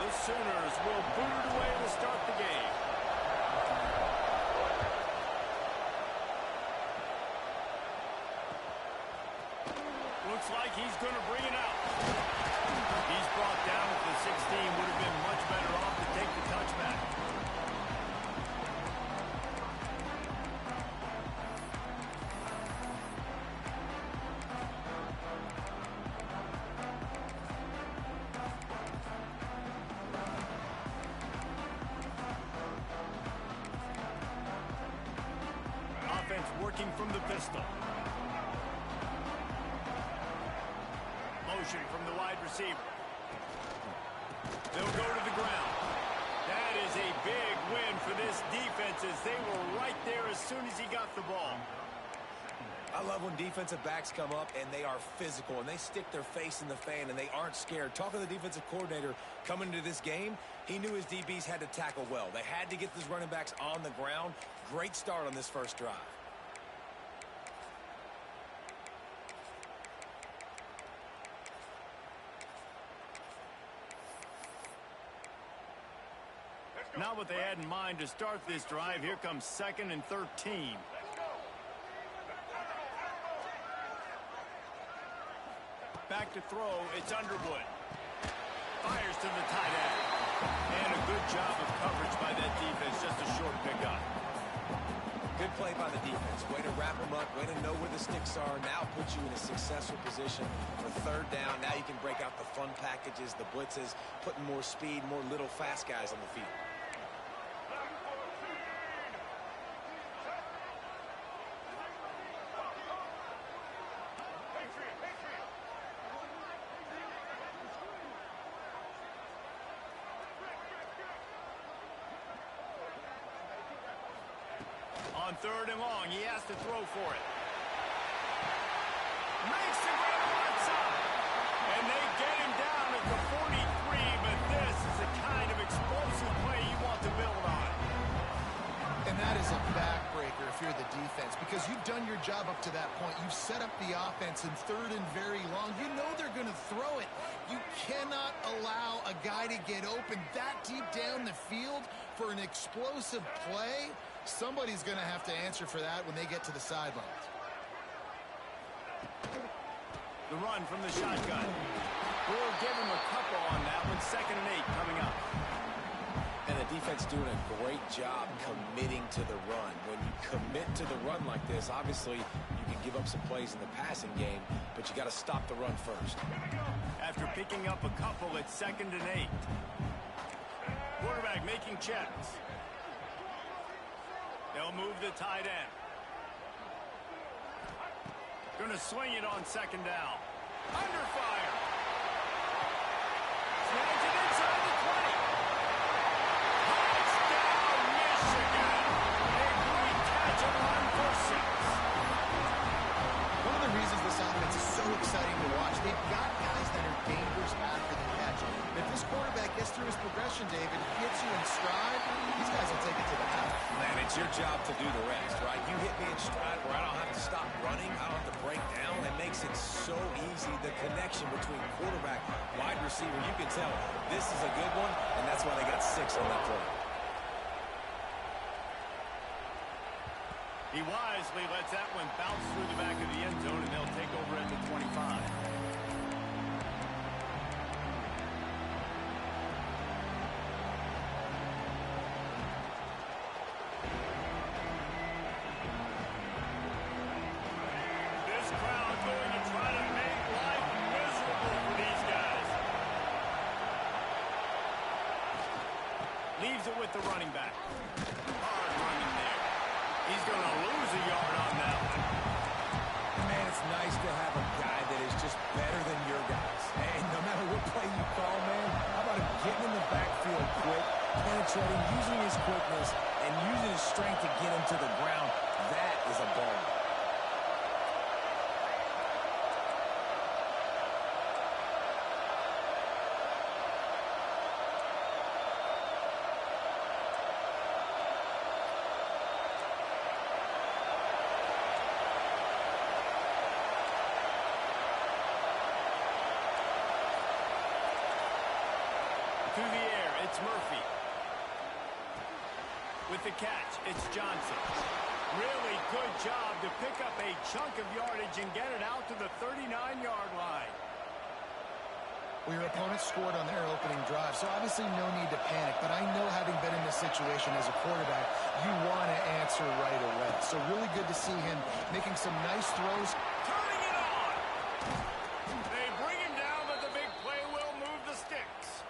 The Sooners will boot it away to start the game. Looks like he's going to bring it out. He's brought down at the 16. Would have been much better off to take the touchback. Offense working from the pistol. Motion from the wide receiver. They'll go to the ground. That is a big win for this defense as they were right there as soon as he got the ball. I love when defensive backs come up and they are physical and they stick their face in the fan and they aren't scared. Talking to the defensive coordinator coming into this game, he knew his DBs had to tackle well. They had to get these running backs on the ground. Great start on this first drive. Not what they had in mind to start this drive. Here comes 2nd and 13. Back to throw. It's Underwood. Fires to the tight end. And a good job of coverage by that defense. Just a short pickup. Good play by the defense. Way to wrap them up. Way to know where the sticks are. Now put you in a successful position for 3rd down. Now you can break out the fun packages, the blitzes, putting more speed, more little fast guys on the field. On 3rd and long, he has to throw for it. Makes the grab outside. And they get him down at the 43, but this is the kind of explosive play you want to build on. And that is a backbreaker if you're the defense, because you've done your job up to that point. You've set up the offense in 3rd and very long. You know they're going to throw it. You cannot allow a guy to get open that deep down the field for an explosive play. Somebody's going to have to answer for that when they get to the sidelines. The run from the shotgun. We'll give him a couple on that one. 2nd and 8 coming up. And the defense doing a great job committing to the run. When you commit to the run like this, obviously you can give up some plays in the passing game, but you got to stop the run first. After picking up a couple, it's 2nd and 8. Quarterback making checks. They'll move the tight end. Going to swing it on 2nd down. Under fire. Snags it inside the 20. Touchdown, Michigan. A great catch and run for 6. One of the reasons this offense is so exciting to watch, they've got guys that are dangerous after the catch. If this quarterback gets through his progression, David, hits you in stride, these guys will take it to the house. Man, it's your job to do the rest, right? You hit me in stride where I don't have to stop running. I don't have to break down. It makes it so easy. The connection between quarterback, wide receiver, you can tell this is a good one, and that's why they got 6 on that play. He wisely lets that one bounce through the back of the end zone, and they'll take over at the 25. Leaves it with the running back. Hard running there. He's going to lose a yard on that one. Man, it's nice to have a guy that is just better than your guys. And no matter what play you call, man, how about him getting in the backfield quick, penetrating, using his quickness, and using his strength to get him to the ground. That is a ball. To the air. it's Murphy. With the catch, it's Johnson. Really good job to pick up a chunk of yardage and get it out to the 39-yard line. Well, your opponent scored on their opening drive, so obviously no need to panic. But I know, having been in this situation as a quarterback, you want to answer right away. So really good to see him making some nice throws. Turning it on! They bring him down, but the big play will move the sticks.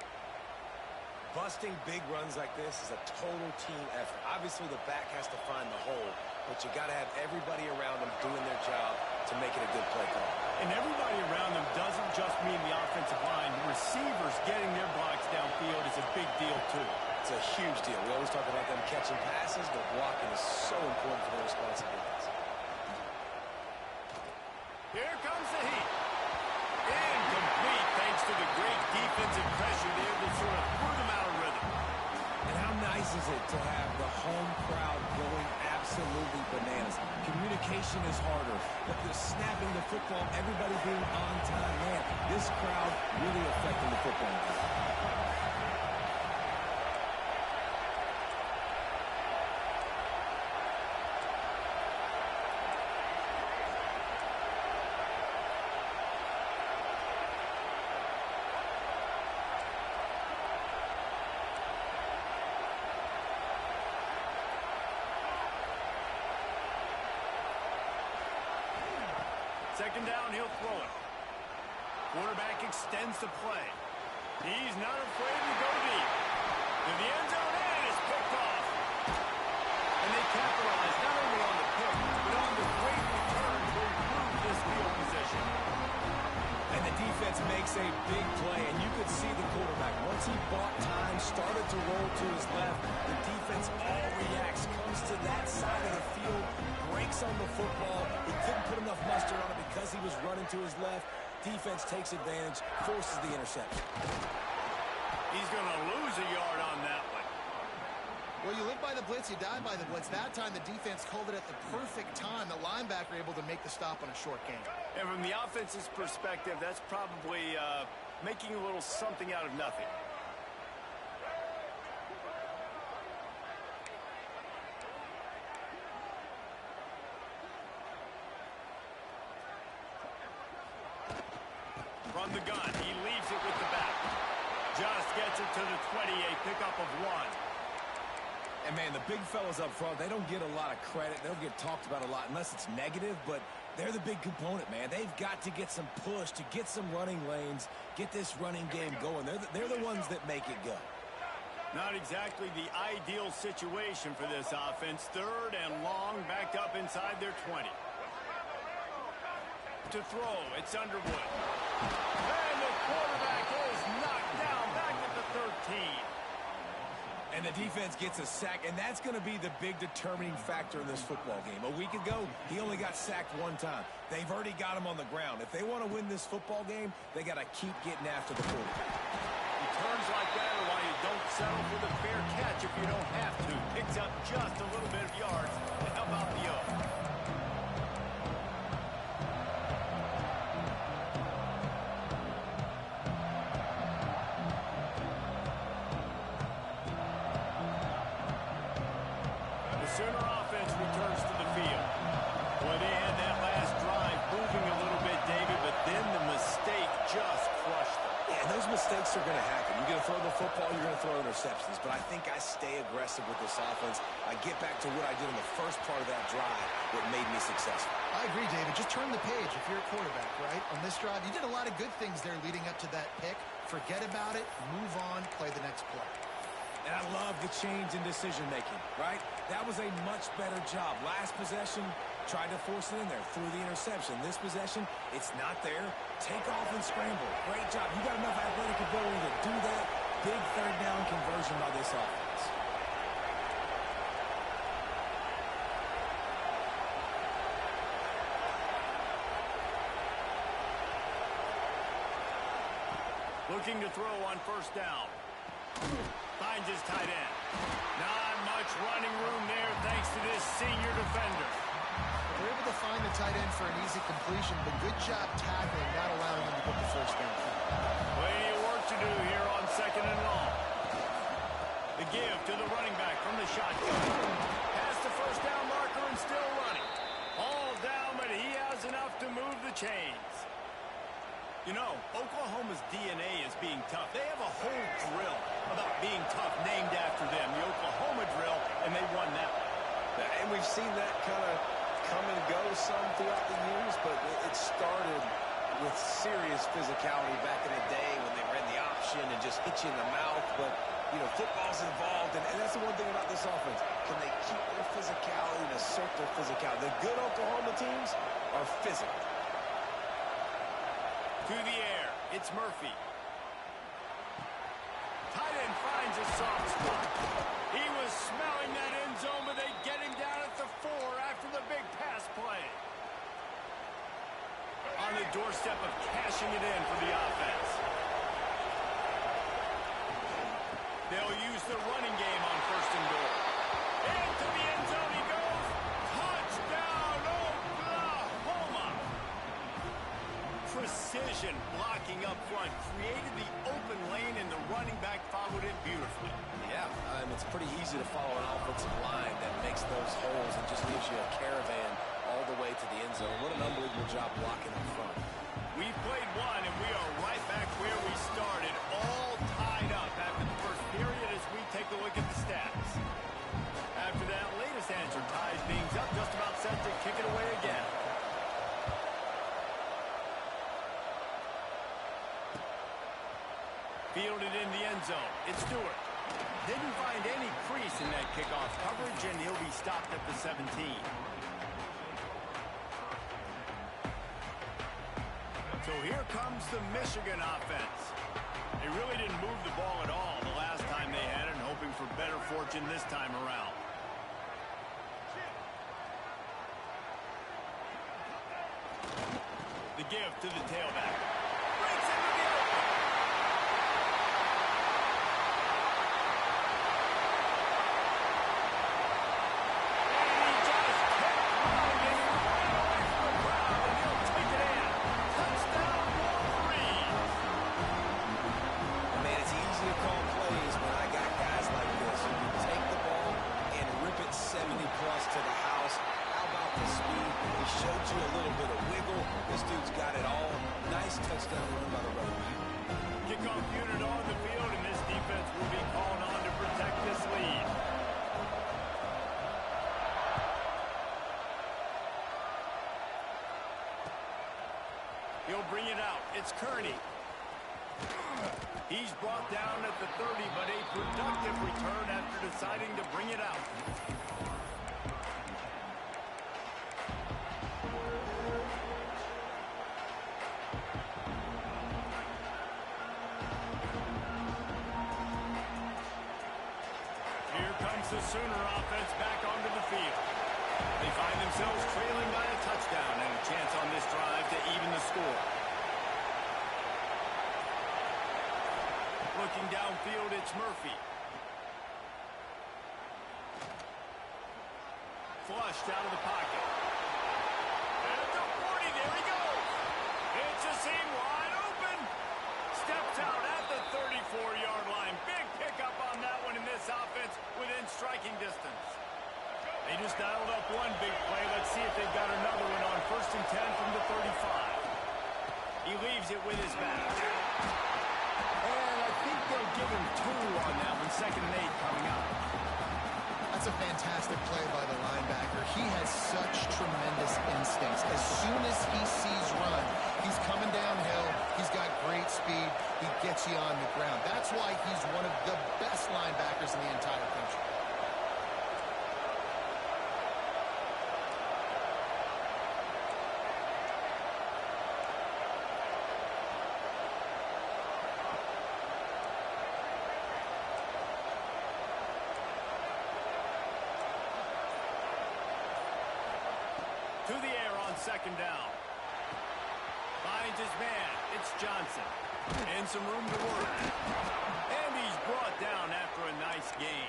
Busting big runs like this is a total team effort. Obviously, the back has to find the hole, but you got to have everybody around them doing their job to make it a good play call. And everybody around them doesn't just mean the offensive line. The receivers getting their blocks downfield is a big deal, too. It's a huge deal. We always talk about them catching passes, but blocking is so important for their responsibilities. Here comes the heat. Incomplete, thanks to the great defensive pressure there that sort of threw them out of rhythm. And how nice is it to have the home crowd going absolutely bananas? Communication is harder, but the snapping the football, everybody being on time, man, this crowd really affecting the football game. Second down, he'll throw it. Quarterback extends the play. He's not afraid to go deep. To the end zone, and it's picked off. And they capitalize not only on the pick, but on the great return to improve this field position. And the defense makes a big play, and you could see the quarterback. Once he bought time, started to roll to his left, the defense all reacts, comes to that side of the field, breaks on the football. He couldn't put enough mustard on it because he was running to his left. Defense takes advantage, forces the interception. He's going to lose a yard on that one. Well, you live by the blitz, you die by the blitz. That time, the defense called it at the perfect time. The linebacker able to make the stop on a short gain. And from the offense's perspective, that's probably making a little something out of nothing. From the gun, he leaves it with the back. Just gets it to the 20, a pickup of 1. And, man, the big fellas up front, they don't get a lot of credit. They don't get talked about a lot unless it's negative, but they're the big component, man. They've got to get some push, to get some running lanes, get this running game going. They're the ones that make it go. Not exactly the ideal situation for this offense. Third and long, backed up inside their 20. To throw, it's Underwood. And the quarterback is knocked down back at the 13. And the defense gets a sack, and that's going to be the big determining factor in this football game. A week ago, he only got sacked one time. They've already got him on the ground. If they want to win this football game, they got to keep getting after the quarterback. Returns like that are why you don't settle for the fair catch if you don't have to. Picks up just a little bit of yards to help out the O. Sooner offense returns to the field. Well, they had that last drive moving a little bit, David, but then the mistake just crushed them. Yeah, and those mistakes are going to happen. You're going to throw the football, you're going to throw interceptions. But I think I stay aggressive with this offense. I get back to what I did in the first part of that drive that made me successful. I agree, David. Just turn the page if you're a quarterback, right? On this drive, you did a lot of good things there leading up to that pick. Forget about it, move on, play the next play. And I love the change in decision-making, right? That was a much better job. Last possession, tried to force it in there, threw the interception. This possession, it's not there. Take off and scramble. Great job. You got enough athletic ability to do that. Big third down conversion by this offense. Looking to throw on first down. Finds his tight end. Not much running room there thanks to this senior defender. They're able to find the tight end for an easy completion, but good job tackling, not allowing him to get the first down. Plenty of work to do here on second and long. shotgun. Past the first down marker and still running. All down, but he has enough to move the chains. You know, Oklahoma's DNA is being tough. They have a whole drill about being tough named after them, the Oklahoma drill, and they won that one. And we've seen that kind of come and go some throughout the years, but it started with serious physicality back in the day when they ran the option and just hit you in the mouth. But, you know, football's involved, and that's the one thing about this offense. Can they keep their physicality and assert their physicality? The good Oklahoma teams are physical. To the air, it's Murphy. Tight end finds a soft spot. He was smelling that end zone, but they get him down at the 4 after the big pass play. On the doorstep of cashing it in for the offense. They'll use the running game on first and goal. Into the end zone he goes. Touchdown, Oklahoma! Precision blocking up front created the open lane, and the running back followed it beautifully. Yeah, it's pretty easy to follow an offensive line that makes those holes and just leaves you a caravan all the way to the end zone. What an unbelievable job blocking up front. We played one, and we are right back where we started, all tied up after the first period as we take a look at the stats. After that latest answer ties things up, just about set to kick it away again. Fielded in the end zone. It's Stewart. Didn't find any crease in that kickoff coverage, and he'll be stopped at the 17. So here comes the Michigan offense. They really didn't move the ball at all the last time they had it, and hoping for better fortune this time around. The give to the tailback. Breaks into the open. He'll bring it out. It's Kearney. He's brought down at the 30, but a productive return after deciding to bring it out. Here comes the Sooner offense back onto the field. They find themselves trailing by a touchdown and a chance on this drive to even the score. Looking downfield, it's Murphy. Flushed out of the pocket. At the 40, there he goes. It's a seam wide open. Steps out at the 34-yard line. Big pickup on that one in this offense within striking distance. They just dialed up one big play. Let's see if they've got another one on 1st and 10 from the 35. He leaves it with his back. And I think they'll give him 2 on that one. 2nd and 8 coming up. That's a fantastic play by the linebacker. He has such tremendous instincts. As soon as he sees run, he's coming downhill. He's got great speed. He gets you on the ground. That's why he's one of the best linebackers in the entire country. To the air on 2nd down. Finds his man. It's Johnson. And some room to work. And he's brought down after a nice gain.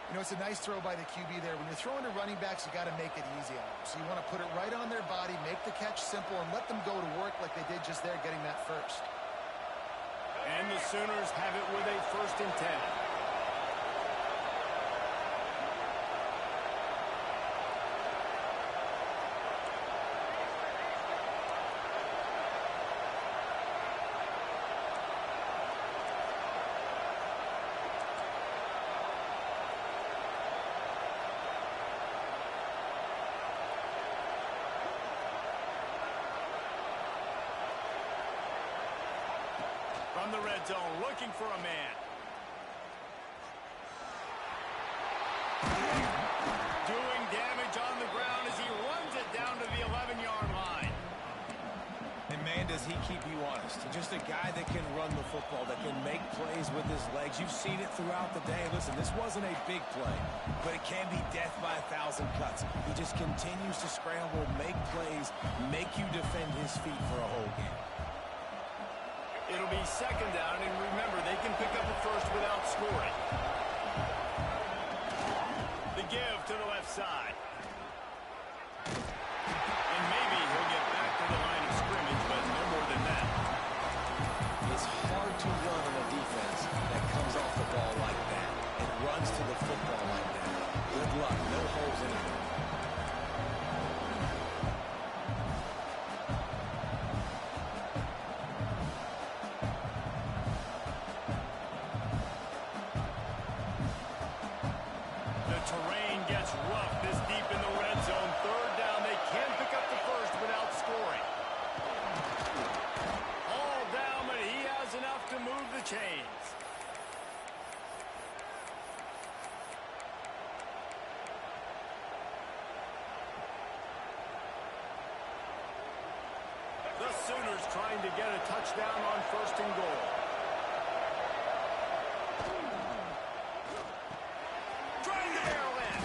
You know, it's a nice throw by the QB there. When you're throwing to running backs, you got to make it easy on them. So you want to put it right on their body, make the catch simple, and let them go to work like they did just there, getting that first. And the Sooners have it with a 1st and 10. From the red zone, looking for a man. Doing damage on the ground as he runs it down to the 11-yard line. And, man, does he keep you honest. Just a guy that can run the football, that can make plays with his legs. You've seen it throughout the day. Listen, this wasn't a big play, but it can be death by 1,000 cuts. He just continues to scramble, make plays, make you defend his feet for a whole game. It'll be second down, and remember, they can pick up a first without scoring. The give to the left side. And maybe he'll get back to the line of scrimmage, but no more than that. It's hard to run on a defense that comes off the ball like that and runs to the football like that. Good luck. No holes in it. The terrain gets rough this deep in the red zone. Third down, they can pick up the first without scoring. All down, but he has enough to move the chains. The Sooners trying to get a touchdown on first and goal. Trying to barrel in.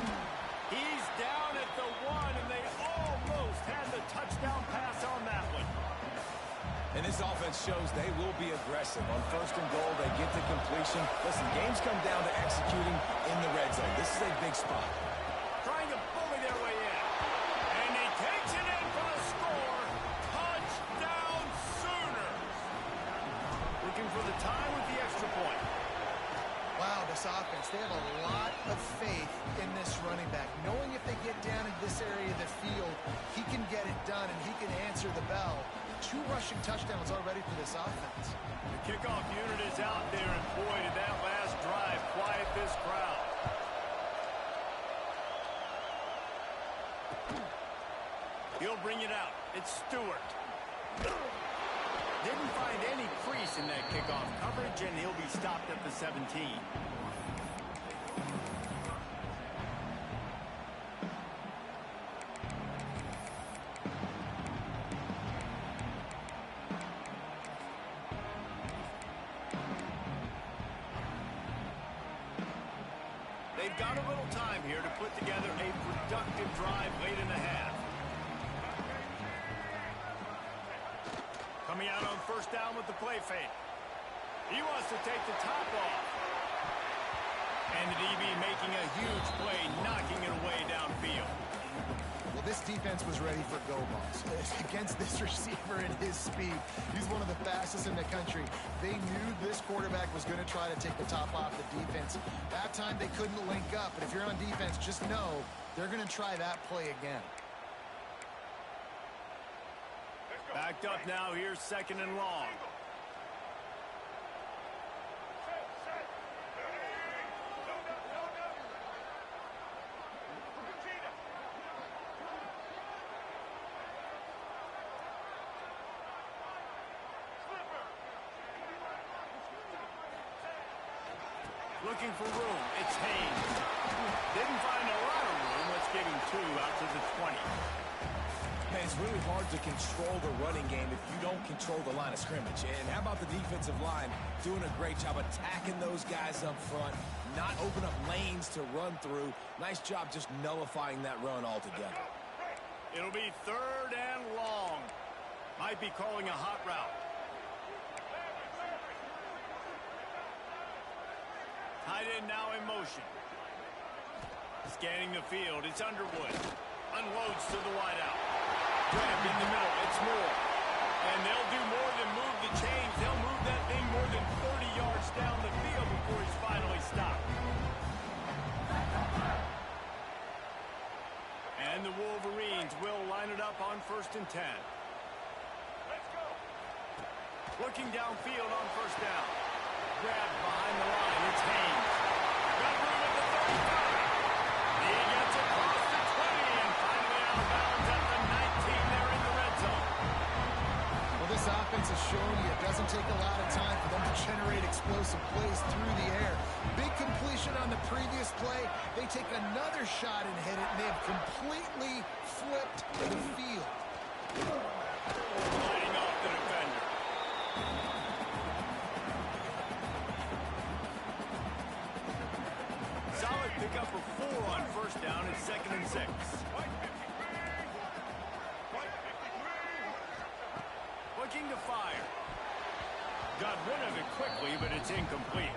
He's down at the 1, and they almost had the touchdown pass on that one. And this offense shows they will be aggressive. On first and goal, they get the completion. Listen, games come down to executing in the red zone. This is a big spot. Trying to bully their way in. And he takes it in for the score. Touchdown Sooners. Looking for the tie with the extra point. Wow, this offense, they have a lot of faith in this running back. Knowing if they get down in this area of the field, he can get it done and he can answer the bell. 2 rushing touchdowns already for this offense. The kickoff unit is out there, and boy, did that last drive quiet this crowd. He'll bring it out. It's Stewart. Didn't find any crease in that kickoff coverage, and he'll be stopped at the 17. They've got a little time here to put together a productive drive late in the half. Coming out on first down with the play fake. He wants to take the top off. And the DB making a huge play, knocking it away downfield. Well, this defense was ready for go balls. Against this receiver and his speed, he's one of the fastest in the country. They knew this quarterback was going to try to take the top off the defense. That time they couldn't link up, but if you're on defense, just know they're going to try that play again. Backed up now, here's second and long. Looking for room, it's Haynes. Didn't find a lot of room, let's give him 2 out to the 20. Man, it's really hard to control the running game if you don't control the line of scrimmage. And how about the defensive line doing a great job attacking those guys up front, not open up lanes to run through. Nice job just nullifying that run altogether. It'll be third and long. Might be calling a hot route. Tight end now in motion. Scanning the field, it's Underwood. Unloads to the wideout. Grab in the middle, it's Moore. And they'll do more than move the chains. They'll move that thing more than 30 yards down the field before he's finally stopped. And the Wolverines will line it up on first and 10. Let's go. Looking downfield on first down. Grabbed behind the line, it's Haynes. Got room at the 35. He gets across the 20 and finally out of bounds at the 19 there in the red zone. Well, this offense has shown you it doesn't take a lot of time for them to generate explosive plays through the air. Big completion on the previous play. They take another shot and hit it, and they have completely flipped the field. Lining off the defender. Solid pickup of 4 on first down and 2nd and 6. Looking to fire. Got rid of it quickly, but it's incomplete.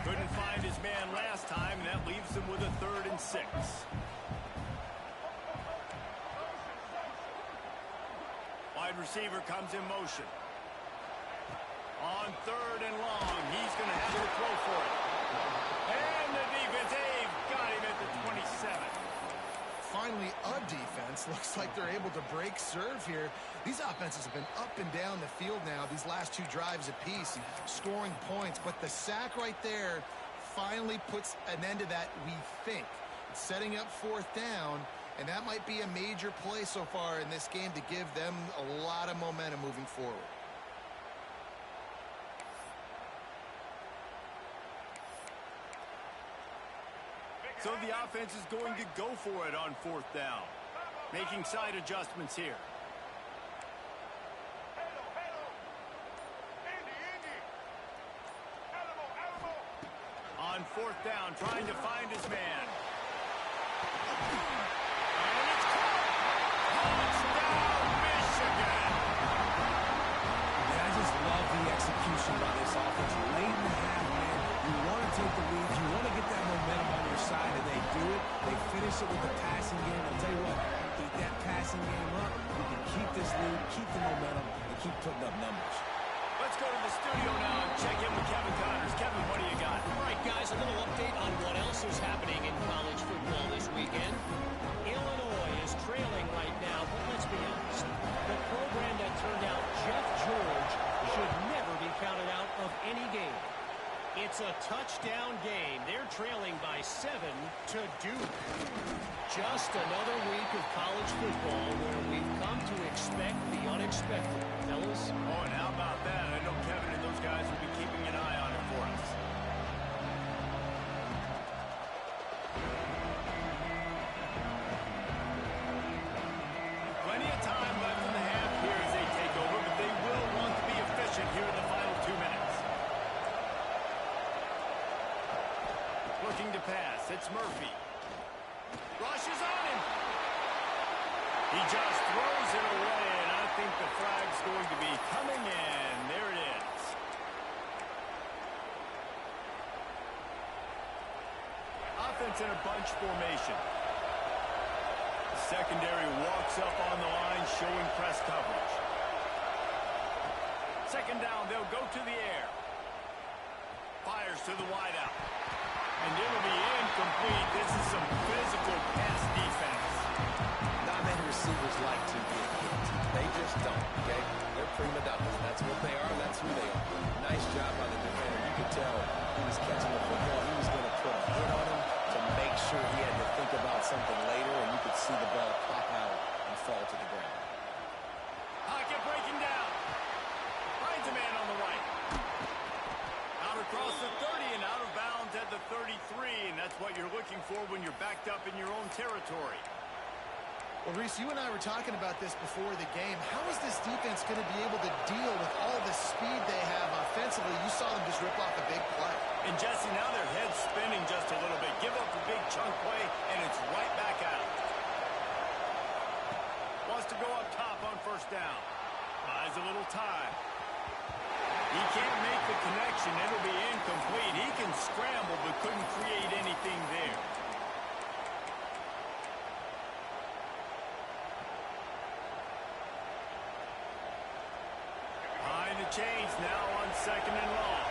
Couldn't find his man last time, and that leaves him with a 3rd and 6. Wide receiver comes in motion. On 3rd and long, he's going to have to throw for it. And the defense, they've got him at the 27. Finally, a defense. Looks like they're able to break serve here. These offenses have been up and down the field now, these last 2 drives apiece, scoring points. But the sack right there finally puts an end to that, we think. It's setting up 4th down, and that might be a major play so far in this game to give them a lot of momentum moving forward. So the offense is going to go for it on 4th down. Making side adjustments here. On 4th down, trying to find his man. And it's caught! Touchdown, Michigan! Yeah, I just love the execution by this offense. Late in the half, man, you want to take the lead. You want to get that momentum on your side, and they do it. They finish it with the passing game. I'll tell you what, keep that passing game up. We can keep this lead, keep the momentum, and keep putting up numbers. Let's go to the studio now and check in with Kevin Connors. Kevin, what do you got? All right, guys, a little update on what else is happening in college football this weekend. Illinois is trailing right now, but let's be honest. The program that turned out Jeff George should never be counted out of any game. It's a touchdown game. They're trailing by 7 to Duke. Just another week of college football where we've come to expect the unexpected. Fellas? Oh, and how about that? I know Kevin and those guys will be keeping an eye on it for us. Plenty of time left in the half here as they take over, but they will want to be efficient here in the final 2 minutes. Looking to pass. It's Murphy. Rushes on him. He just throws it away, and I think the flag's going to be coming in. There it is. Offense in a bunch formation. The secondary walks up on the line, showing press coverage. 2nd down, they'll go to the air. Fires to the wideout. And it'll be incomplete. This is some physical pass defense. Not many receivers like to get hit. They just don't, okay? They're prima donnas. That's what they are. That's who they are. Nice job by the defender. You could tell he was catching the football. He was going to put a hit on him to make sure he had to think about something later, and you could see the ball pop out and fall to the ground. Pocket breaking down. Finds a man on the right. Out across the 30 and out of bounds at the 33, and that's what you're looking for when you're backed up in your own territory. Well, Reese, you and I were talking about this before the game. How is this defense going to be able to deal with all the speed they have offensively? You saw them just rip off a big play. And Jesse, now their head's spinning just a little bit. Give up a big chunk play, and it's right back out. Wants to go up top on 1st down. Buys a little time. He can't make the connection. It'll be incomplete. He can scramble, but couldn't create anything there. Behind the chains now on 2nd and long.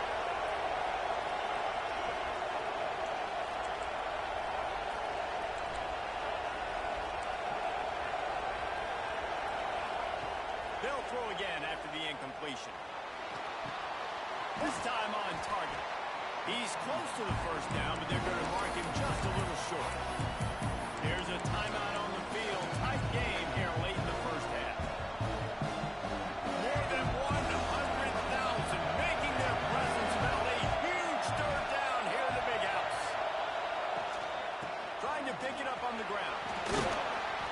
They'll throw again after the incompletion. This time on target. He's close to the first down, but they're going to mark him just a little short. Here's a timeout on the field. Tight game here late in the first half. More than 100,000 making their presence felt. A huge third down here in the big house. Trying to pick it up on the ground.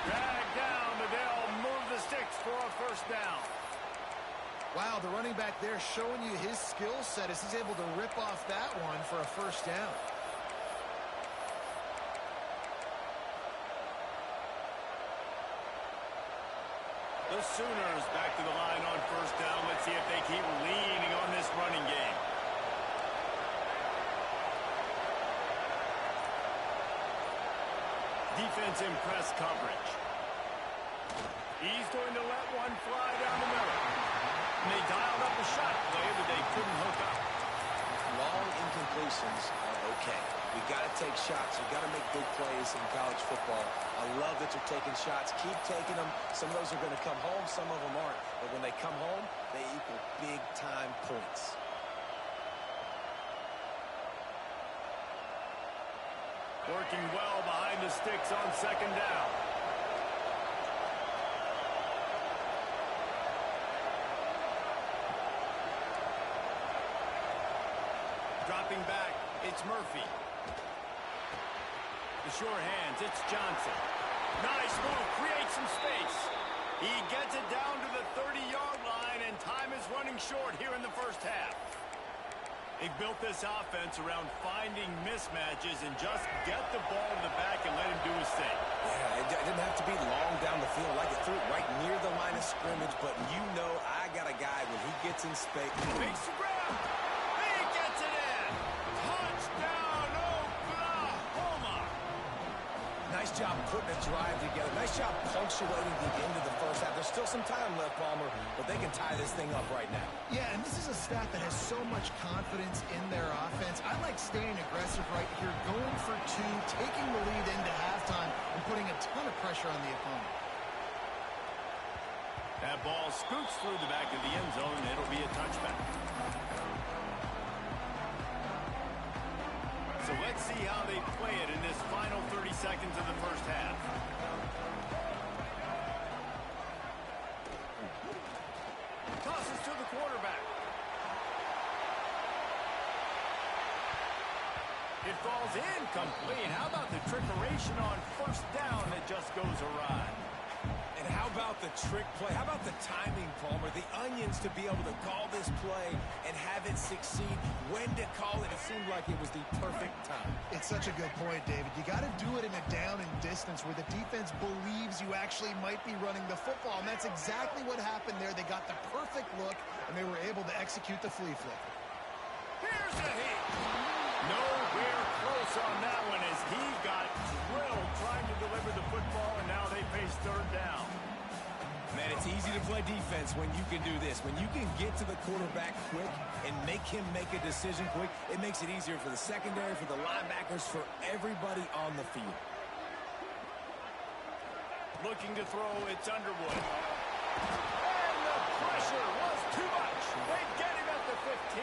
Dragged down, but they'll move the sticks for a first down. Wow, the running back there showing you his skill set as he's able to rip off that one for a first down. The Sooners back to the line on first down. Let's see if they keep leaning on this running game. Defense in press coverage. He's going to let one fly down the middle. And they dialed up a shot play, but they couldn't hook up. Long incompletions are okay. We got to take shots. We got to make big plays in college football. I love that you're taking shots. Keep taking them. Some of those are going to come home. Some of them aren't. But when they come home, they equal big-time points. Working well behind the sticks on second down. Dropping back, it's Murphy. The sure hands, it's Johnson. Nice move, creates some space. He gets it down to the 30-yard line, and time is running short here in the first half. They've built this offense around finding mismatches and just get the ball in the back and let him do his thing. Yeah, it didn't have to be long down the field. Like it threw it right near the line of scrimmage, but you know I got a guy when he gets in space. Makes the grab. He gets it in. Touchdown, Oklahoma. Nice job putting a drive together. Nice job punctuating the end of the first half. There's still some time left, Palmer, but they can tie this thing up right now. Yeah, and this is a staff that has so much confidence in their offense. I like staying aggressive right here, going for two, taking the lead into halftime, and putting a ton of pressure on the opponent. That ball scoots through the back of the end zone, and it'll be a touchback. So let's see how they play it in this final 30 seconds of the first half. Tosses to the quarterback. It falls incomplete. How about the trickeration on first down that just goes awry? And how about the trick play? How about the timing, Palmer? The onions to be able to call this play and have it succeed. When to call it, it seemed like it was the perfect time. It's such a good point, David. You got to do it in a down and distance where the defense believes you actually might be running the football, and that's exactly what happened there. They got the perfect look, and they were able to execute the flea flip. Here's a hit. Nowhere close on that one as he got drilled trying to deliver the football, and now they face third down. Man, it's easy to play defense when you can do this. When you can get to the quarterback quick and make him make a decision quick, it makes it easier for the secondary, for the linebackers, for everybody on the field. Looking to throw, it's Underwood. And the pressure was too much. They get him at the 15.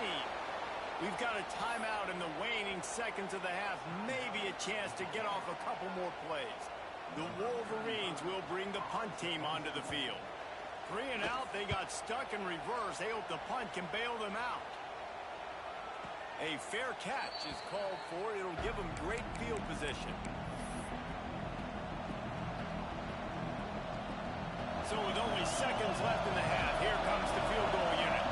We've got a timeout in the waning seconds of the half. Maybe a chance to get off a couple more plays. The Wolverines will bring the punt team onto the field. 3 and out, they got stuck in reverse. They hope the punt can bail them out. A fair catch is called for. It'll give them great field position. So with only seconds left in the half, here comes the field goal unit.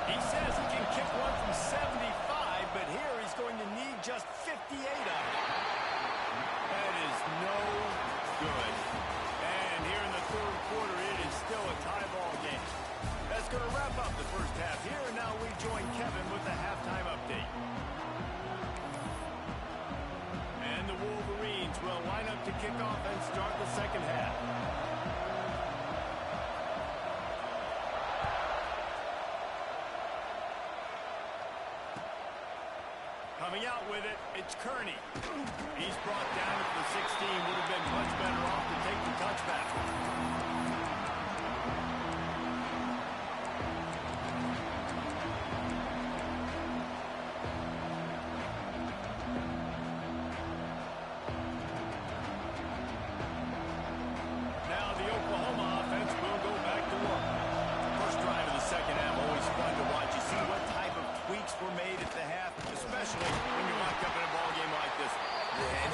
He says he can kick one from 75, but here he's going to need just 58 of it. That is no good. And here in the third quarter, it is still a tie ball game. That's going to wrap up the first half. Here and now we join Kevin with the halftime update. And the Wolverines will line up to kick off and start the second half. Coming out with it, it's Kearney. He's brought down at the 16. Would have been much better off to take the touchback.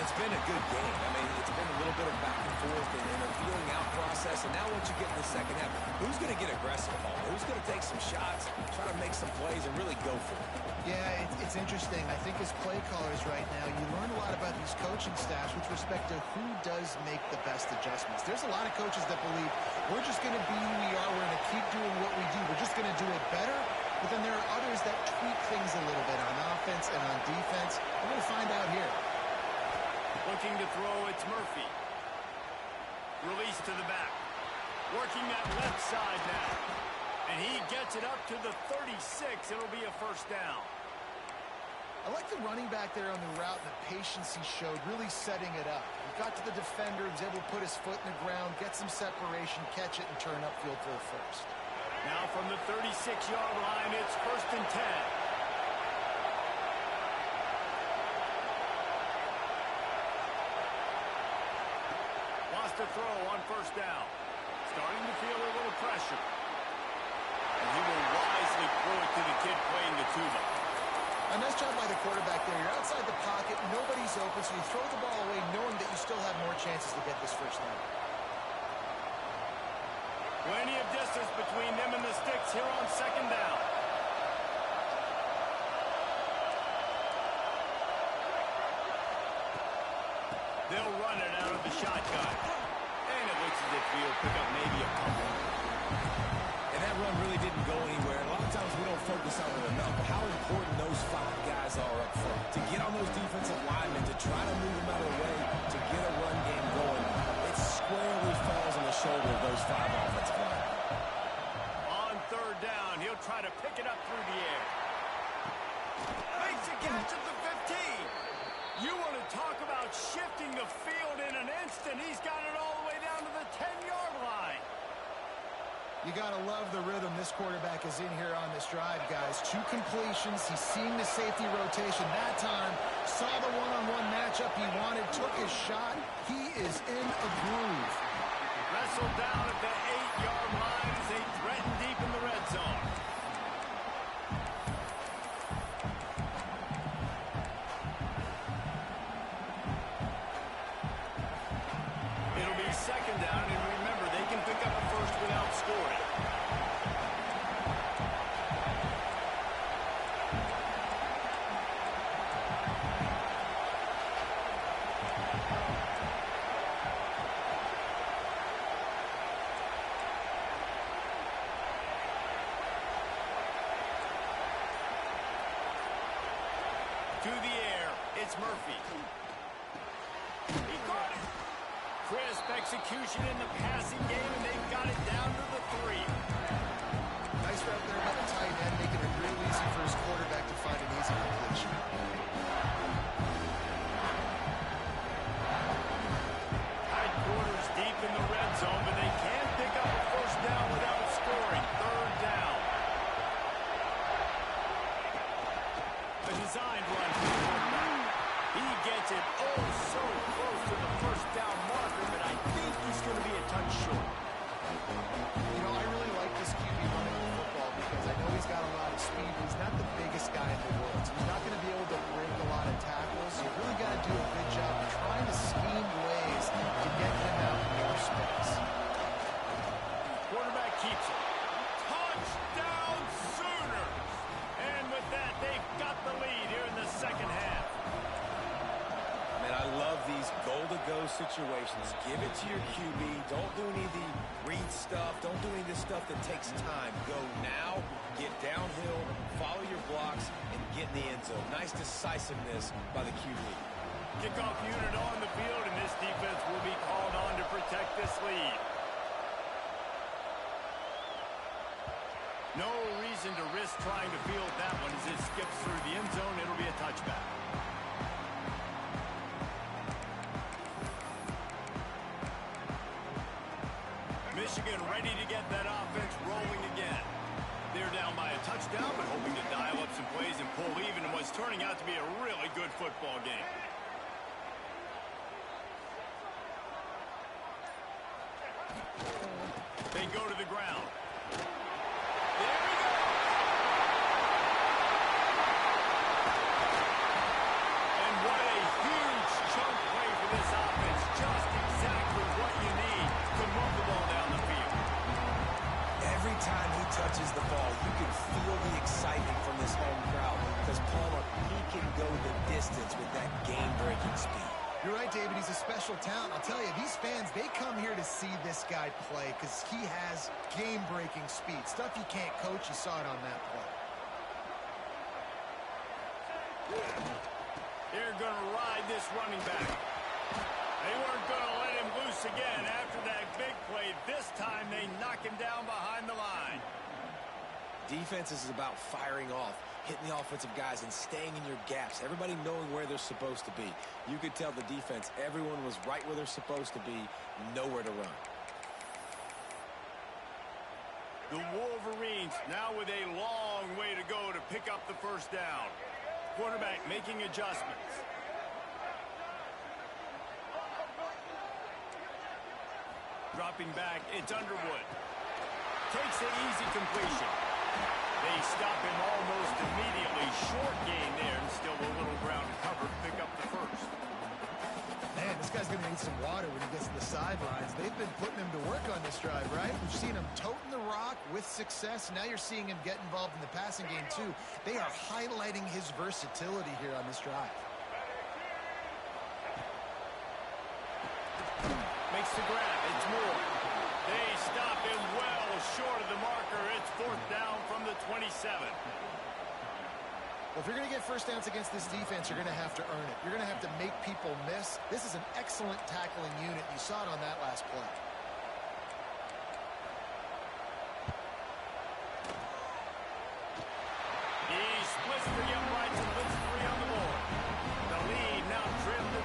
it's been a good game. I mean, it's been a little bit of back and forth and a feeling out process. And now once you get in the second half, who's going to get aggressive, Paul? Who's going to take some shots, try to make some plays, and really go for it? Yeah, it's interesting. I think as play callers right now, you learn a lot about these coaching staffs with respect to who does make the best adjustments. There's a lot of coaches that believe we're just going to be who we are. We're going to keep doing what we do. We're just going to do it better. But then there are others that tweak things a little bit on offense and on defense. We're going to find out here. Looking to throw, it's Murphy. Release to the back. Working that left side now. And he gets it up to the 36. It'll be a first down. I like the running back there on the route and the patience he showed, really setting it up. He got to the defender, was able to put his foot in the ground, get some separation, catch it, and turn upfield for the first. Now from the 36-yard line, it's 1st and 10. Wants to throw on first down. Starting to feel a little pressure. And he will wisely throw it to the kid playing the tuba. A nice job by the quarterback there. You're outside the pocket, nobody's open, so you throw the ball away knowing that you still have more chances to get this first down. Plenty of distance between them and the sticks here on 2nd down. They'll run it out of the shotgun. And it looks as if he'll pick up maybe a couple. And that run really didn't go anywhere. A lot of times we don't focus on it enough, but how important those 5 guys are up front. To get on those defensive linemen, to try to move them out of the way, to get a run game going, it squarely falls on the shoulder of those 5 offensive linemen. On 3rd down, he'll try to pick it up through the air. Makes a catch at the 15. You want to talk about shifting the field in an instant. He's got it all the way down to the 10-yard line. You got to love the rhythm this quarterback is in here on this drive, guys. 2 completions. He's seeing the safety rotation that time. Saw the one-on-one matchup he wanted, took his shot. He is in a groove. Wrestled down at the 8-yard line as they threaten deep in the red zone. It'll be 2nd down, and remember, they can pick up a first without scoring. To the air, it's Murphy. He caught it. Crisp execution in the passing game, and they've got it down to the 3. Nice route there by the tight end, making it real easy for his quarterback to find an easy completion. Tight quarters deep in the red zone, but they can't pick up a first down without scoring. 3rd down. A designed run for the quarterback. He gets it oh so close to the first down marker, but I think he's going to be a touch short. You know, I really like this QB running the football because I know he's got a lot of speed, but he's not the biggest guy in the world. So he's not going to be able to break a lot of tackles. You really got to do a good job of trying to scheme ways to get him out more space. Quarterback keeps it. Touchdown Sooners! And with that, they've got the lead here in the 2nd half. Man, I love these goal-to-go situations. Give it to your QB. Don't do any of the read stuff. Don't do any of this stuff that takes time. Go now, get downhill, follow your blocks, and get in the end zone. Nice decisiveness by the QB. Kickoff unit on the field, and this defense will be called on to protect this lead. No reason to risk trying to field that one as it skips through the end zone. It'll be a touchback. Michigan ready to get that offense rolling again. They're down by a touchdown, but hoping to dial up some plays and pull even in what's turning out to be a really good football game. They go to the ground. There we go! And what a huge chunk this offense just exactly what you need to move the ball down the field. Every time he touches the ball, you can feel the excitement from this home crowd because, Palmer, he can go the distance with that game-breaking speed. You're right, David. He's a special talent. I'll tell you, these fans, they come here to see this guy play because he has game-breaking speed. Stuff you can't coach. You saw it on that play. They're going to ride this running back. They weren't going to let him loose again after that big play. This time they knock him down behind the line. Defense is about firing off, hitting the offensive guys, and staying in your gaps. Everybody knowing where they're supposed to be. You could tell the defense, everyone was right where they're supposed to be, nowhere to run. The Wolverines now with a long way to go to pick up the first down. Quarterback making adjustments. Dropping back, it's Underwood. Takes an easy completion. They stop him almost immediately. Short gain there, and still a little ground to cover to pick up the first. Man, this guy's going to need some water when he gets to the sidelines. They've been putting him to work on this drive, right? We've seen him toting the rock with success. Now you're seeing him get involved in the passing game, too. They are highlighting his versatility here on this drive. Makes the grab. It's Moore. They stop him well short of the marker. It's fourth down from the 27. Well, if you're going to get first downs against this defense, you're going to have to earn it. You're going to have to make people miss. This is an excellent tackling unit. You saw it on that last play. He splits the uprights and puts 3 on the board. The lead now trimmed to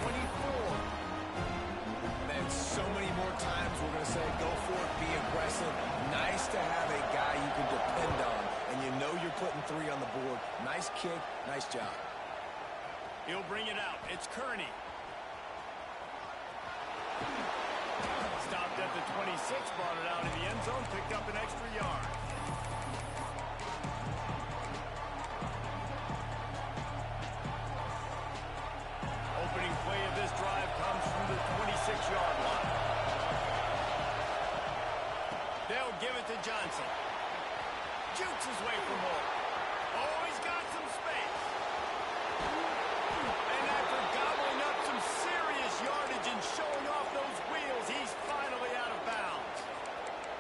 28-24. Man, so many more times we're going to say, go for it, be aggressive. Nice to have a guy you can depend on, and you know you're putting 3 on the board. Nice kick, nice job. He'll bring it out. It's Kearney. Stopped at the 26, brought it out in the end zone, picked up an extra yard. Opening play of this drive comes from the 26-yard line. They'll give it to Johnson. Jukes his way for more. Oh, he's got some space. And after gobbling up some serious yardage and showing off those wheels, he's finally out of bounds.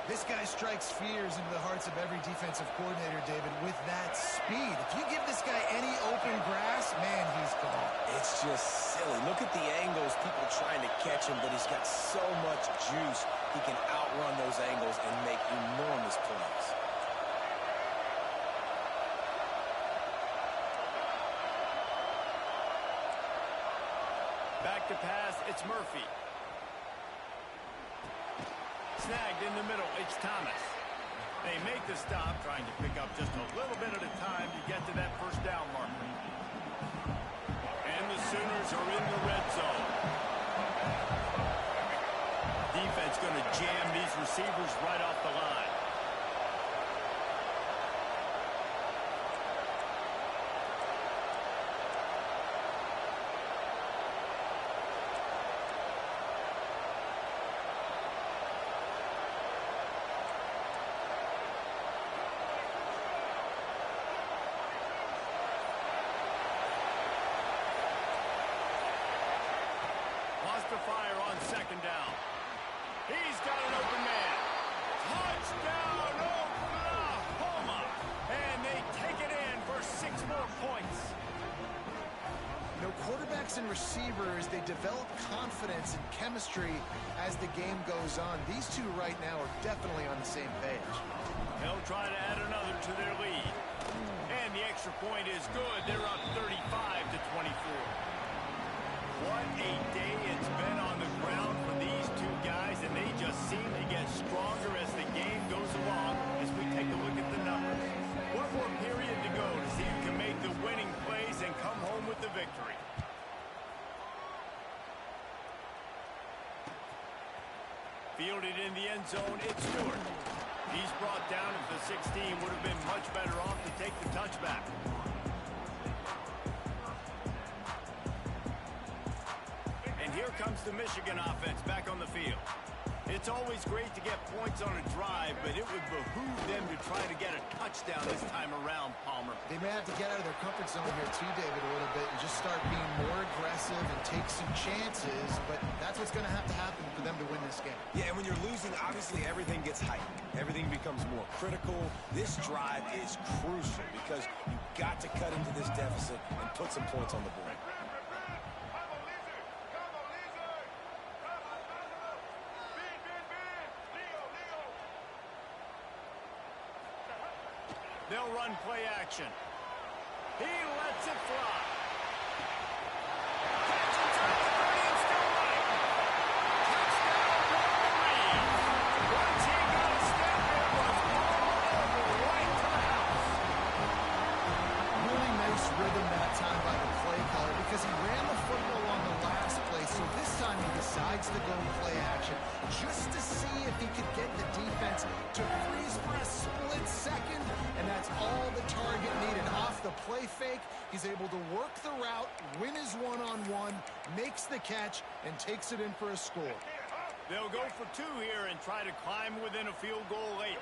This guy strikes fears into the hearts of every defensive coordinator, David, with that speed. If you give this guy any open grass, man, he's gone. It's just silly. Look at the angles, people trying to catch him, but he's got so much juice. He can outrun those angles and make enormous plays. Back to pass, it's Murphy. Snagged in the middle, it's Thomas. They make the stop, trying to pick up just a little bit at a time to get to that first down marker. And the Sooners are in the red zone. Defense going to jam these receivers right off the line. To fire on second down. He's got an open man. Touchdown, Oklahoma! And they take it in for 6 more points. You know, quarterbacks and receivers, they develop confidence and chemistry as the game goes on. These two right now are definitely on the same page. They'll try to add another to their lead. And the extra point is good. They're up 35-24. What a day it's been on the ground for these two guys, and they just seem to get stronger as the game goes along as we take a look at the numbers. One more period to go to see who can make the winning plays and come home with the victory. Fielded in the end zone, it's Stewart. He's brought down at the 16, would have been much better off to take the touchback. here comes the Michigan offense back on the field. It's always great to get points on a drive, but it would behoove them to try to get a touchdown this time around, Palmer. They may have to get out of their comfort zone here too, David, a little bit and just start being more aggressive and take some chances, but that's what's going to happen for them to win this game. Yeah, and when you're losing, obviously everything gets heightened. Everything becomes more critical. This drive is crucial because you've got to cut into this deficit and put some points on the board. They'll run play action. He lets it fly. Catch inside the 30 and still running. Touchdown, Wolverine. Once he got a step, it was all over right to the house. Really nice rhythm that time by the play caller because he ran the football on the last play, so this time he decides to go play action just to see if he could get the defense to freeze for a split second, and that's all the target needed. Off the play fake, he's able to work the route, win his one-on-one, makes the catch, and takes it in for a score. They'll go for two here and try to climb within a field goal late.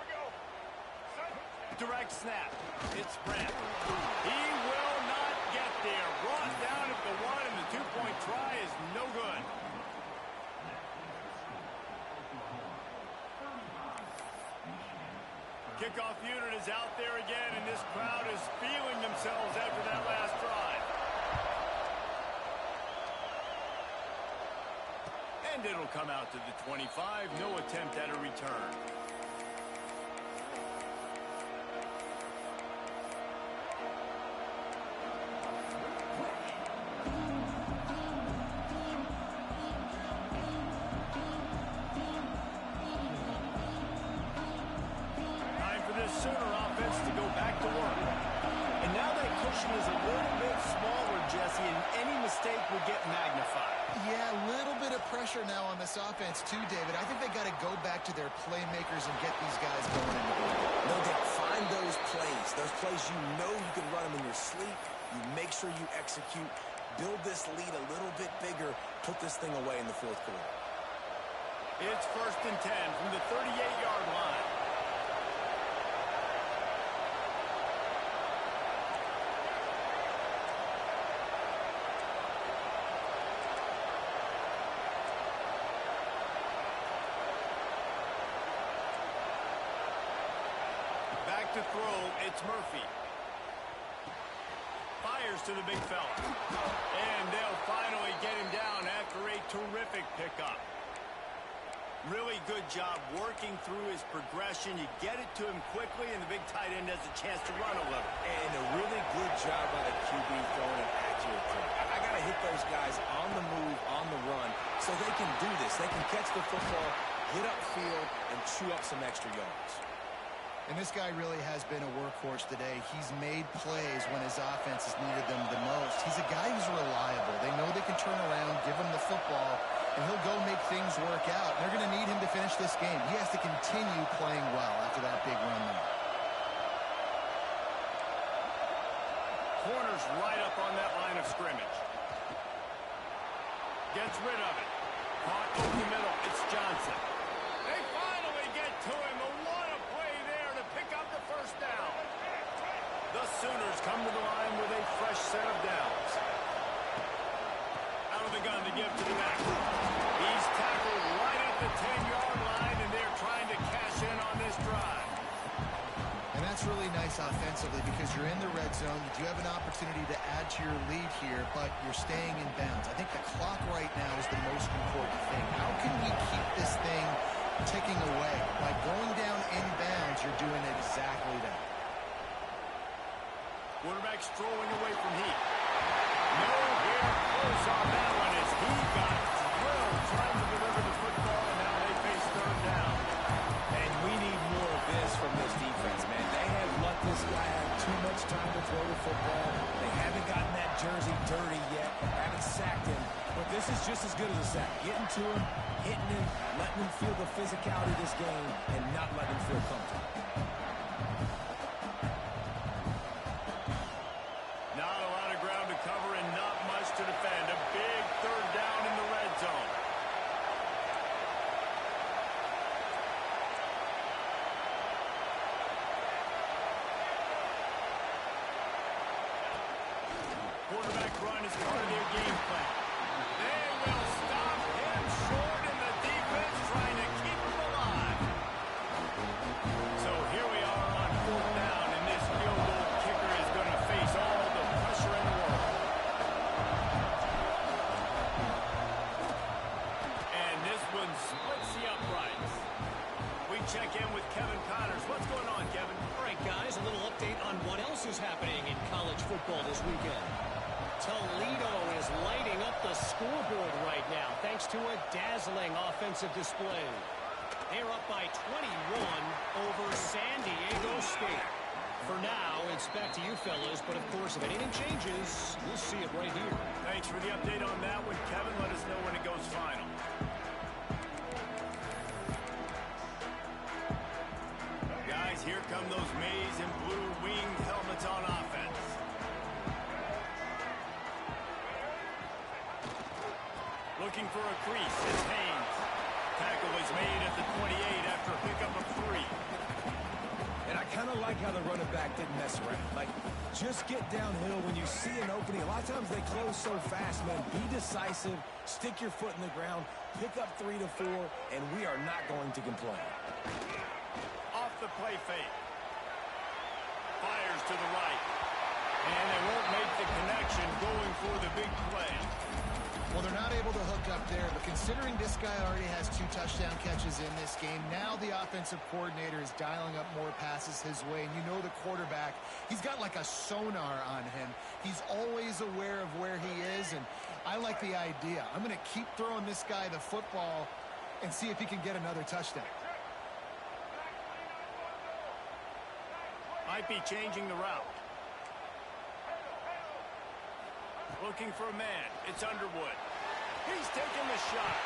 Direct snap. It's Brent. He will not get there. Brought down at the one, and the two-point try is no good. Kickoff unit is out there again, and this crowd is feeling themselves after that last drive. And it'll come out to the 25. No attempt at a return. Sooner offense to go back to work. And now that cushion is a little bit smaller, Jesse, and any mistake would get magnified. Yeah, a little bit of pressure now on this offense too, David. I think they got to go back to their playmakers and get these guys going in the game. No doubt, find those plays you know you can run them in your sleep. You make sure you execute, build this lead a little bit bigger, put this thing away in the fourth quarter. It's 1st and 10 from the 38-yard line. To throw, it's Murphy. Fires to the big fella. And they'll finally get him down after a terrific pickup. Really good job working through his progression. You get it to him quickly, and the big tight end has a chance to run a little. And a really good job by the QB throwing an accurate throw. I got to hit those guys on the move, on the run, so they can do this. They can catch the football, get upfield, and chew up some extra yards. And this guy really has been a workhorse today. He's made plays when his offense has needed them the most. He's a guy who's reliable. They know they can turn around, give him the football, and he'll go make things work out. They're going to need him to finish this game. He has to continue playing well after that big run there. Corner's right up on that line of scrimmage. Gets rid of it. Caught over the middle. It's Johnson. They finally get to him. First down. The Sooners come to the line with a fresh set of downs. Out of the gun to give to the back. He's tackled right at the 10-yard line, and they're trying to cash in on this drive. And that's really nice offensively because you're in the red zone. You do have an opportunity to add to your lead here, but you're staying in bounds. I think the clock right now is the most important thing. How can we keep this thing ticking away? By going down in bounds, you're doing exactly that. Quarterback strolling away from Heat. No hair close on that one as he got drilled trying to deliver the football, and now they face third down. And we need more of this from this defense, man. They have let this guy have too much time to throw the football. They haven't gotten that jersey dirty yet, haven't sacked him. But this is just as good as a sack. Getting to him, hitting him, letting him feel the physicality of this game, and not letting him feel comfortable. Not a lot of ground to cover and not much to defend. A big third down in the red zone. football this weekend. Toledo is lighting up the scoreboard right now thanks to a dazzling offensive display. They're up by 21 over San Diego State. For now, it's back to you fellas, but of course, if anything changes, we'll see it right here. Thanks for the update on that one, Kevin. Let us know when it goes final. Guys, here come those maize and blue winged helmets on offense. Looking for a crease. It's Haynes. Tackle was made at the 28 after a pickup of 3. And I kind of like how the running back didn't mess around. Like, just get downhill when you see an opening. A lot of times they close so fast, man. Be decisive, stick your foot in the ground, pick up 3 to 4, and we are not going to complain. Off the play fake. Fires to the right. And they won't make the connection going for the big play. Well, they're not able to hook up there, but considering this guy already has 2 touchdown catches in this game, now the offensive coordinator is dialing up more passes his way. And you know the quarterback, he's got like a sonar on him. He's always aware of where he is, and I like the idea. I'm going to keep throwing this guy the football and see if he can get another touchdown. Might be changing the route. Looking for a man. It's Underwood. He's taking the shot.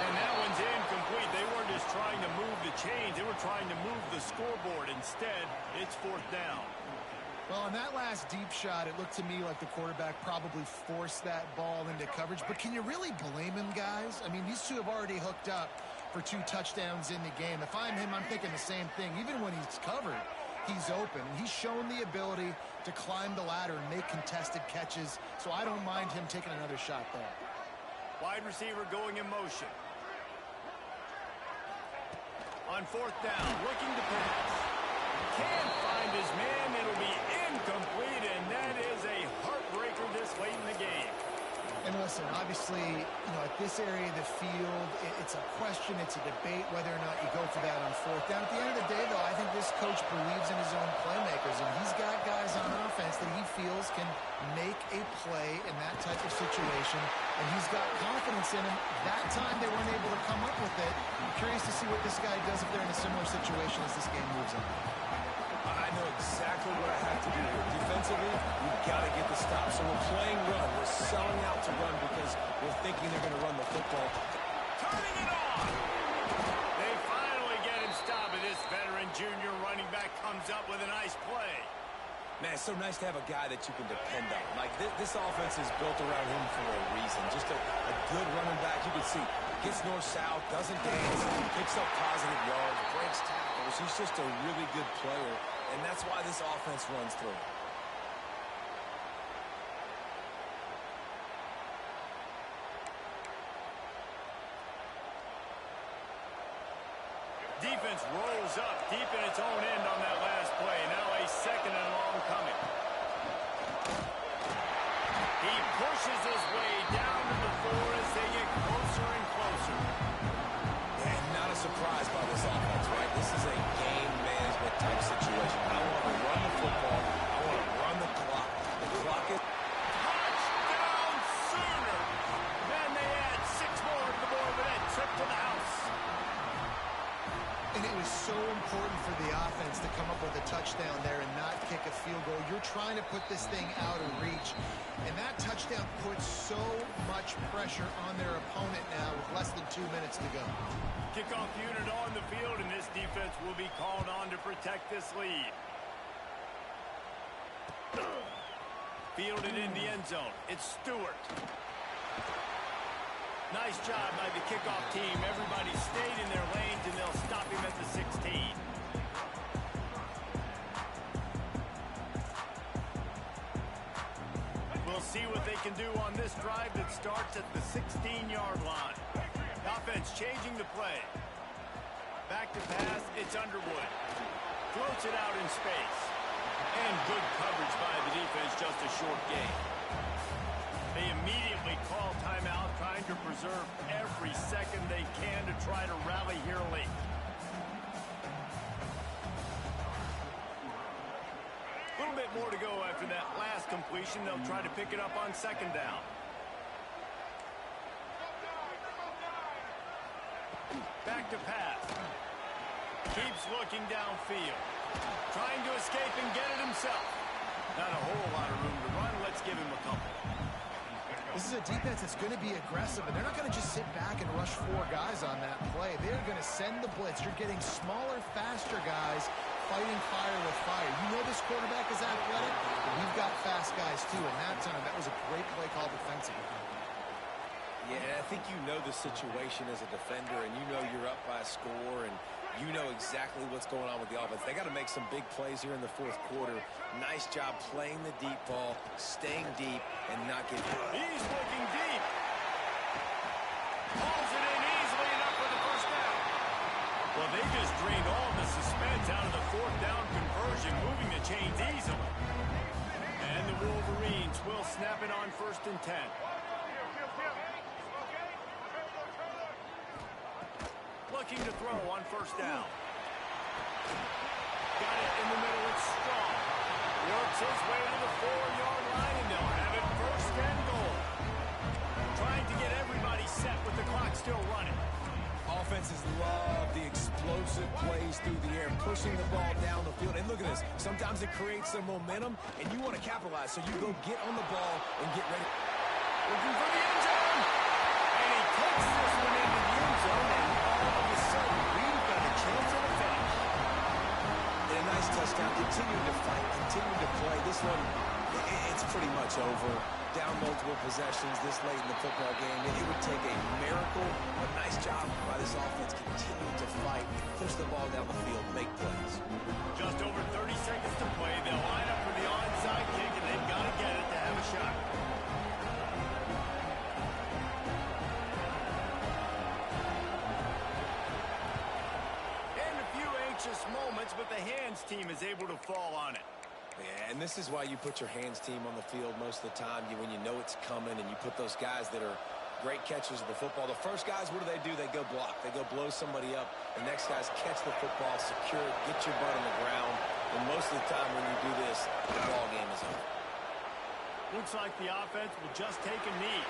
And that one's incomplete. They weren't just trying to move the chains. They were trying to move the scoreboard. Instead, it's 4th down. Well, on that last deep shot, it looked to me like the quarterback probably forced that ball into coverage. But can you really blame him, guys? I mean, these two have already hooked up for 2 touchdowns in the game. If I'm him, I'm thinking the same thing. Even when he's covered, he's open. He's shown the ability to climb the ladder and make contested catches, so I don't mind him taking another shot there. Wide receiver going in motion. On 4th down, looking to pass. Can't find his man. It'll be incomplete, and that is a heartbreaker this late in the game. And listen, obviously, you know, at this area of the field, it's a question, it's a debate whether or not you go for that on 4th down. At the end of the day, though, I think this coach believes in his own playmakers, and he's got guys on offense that he feels can make a play in that type of situation, and he's got confidence in him. That time they weren't able to come up with it. I'm curious to see what this guy does if they're in a similar situation as this game moves on. I know exactly what I have to do here. Defensively, we've got to get the stop. So we're playing run. We're selling out to run because we're thinking they're going to run the football. Turning it on! They finally get him stopped, and this veteran junior running back comes up with a nice play. Man, it's so nice to have a guy that you can depend on. Like, this offense is built around him for a reason. Just a good running back. You can see, gets north-south, doesn't dance, picks up positive yards, breaks tackles. He's just a really good player, and that's why this offense runs through. Defense rolls up deep in its own end on that last play. Now a 2nd and long coming. He pushes his way down to the 4 as they get closer and closer. And not a surprise by this offense, right? This is a game management type situation. I want to run the football. I want to run the clock. The clock is... Touchdown Sooner! Then they add 6 more to the board with that trip to the house. And it was so important for the offense to come up with a touchdown there and not kick a field goal. You're trying to put this thing out of reach, and that touchdown puts so much pressure on their opponent now with less than 2 minutes to go. Kickoff unit on the field, and this defense will be called on to protect this lead. Fielded in the end zone. It's Stewart. Nice job by the kickoff team. Everybody stayed in their lanes, and they'll stop him at the 16. We'll see what they can do on this drive that starts at the 16-yard line. Offense changing the play. Back to pass, it's Underwood. Floats it out in space. And good coverage by the defense, just a short gain. They immediately call timeout, trying to preserve every second they can to try to rally here late. A little bit more to go completion. They'll try to pick it up on second down. Back to pass. Keeps looking downfield. Trying to escape and get it himself. Not a whole lot of room to run. Let's give him a couple. This is a defense that's going to be aggressive, and they're not going to just sit back and rush 4 guys on that play. They're going to send the blitz. You're getting smaller, faster guys fighting fire with fire. You know this quarterback is athletic. We've got fast guys, too, and that time, that was a great play call defensively. Yeah, I think you know the situation as a defender, and you know you're up by a score, and you know exactly what's going on with the offense. They got to make some big plays here in the fourth quarter. Nice job playing the deep ball, staying deep, and not getting hurt. He's looking deep. Pulls it in easily enough for the first down. Well, they just drained all the suspense out of the fourth down conversion, moving the chains easily. And the Wolverines will snap it on 1st and 10. Looking to throw on 1st down. Got it in the middle. It's strong. Works his way to the 4-yard line, and they'll have it 1st and goal. Trying to get everybody set with the clock still running. Offenses love the explosive plays through the air, pushing the ball down the field. And look at this. Sometimes it creates some momentum, and you want to capitalize. So you go get on the ball and get ready. Looking for the end zone. And he takes this one into the end zone, and all of a sudden, we've got a chance at a finish. And a nice touchdown. Continuing to fight, continuing to play. This one, it's pretty much over. Down multiple possessions this late in the football game. It would take a miracle. A nice job by this offense continuing to fight, push the ball down the field, make plays. Just over 30 seconds to play. They'll line up for the onside kick, and they've got to get it to have a shot. And a few anxious moments, but the hands team is able to fall on it. Yeah, and this is why you put your hands team on the field most of the time. When you know it's coming, and you put those guys that are great catchers of the football. The first guys, what do? They go block. They go blow somebody up. The next guys catch the football, secure it, get your butt on the ground. And most of the time when you do this, the ball game is over. Looks like the offense will just take a knee.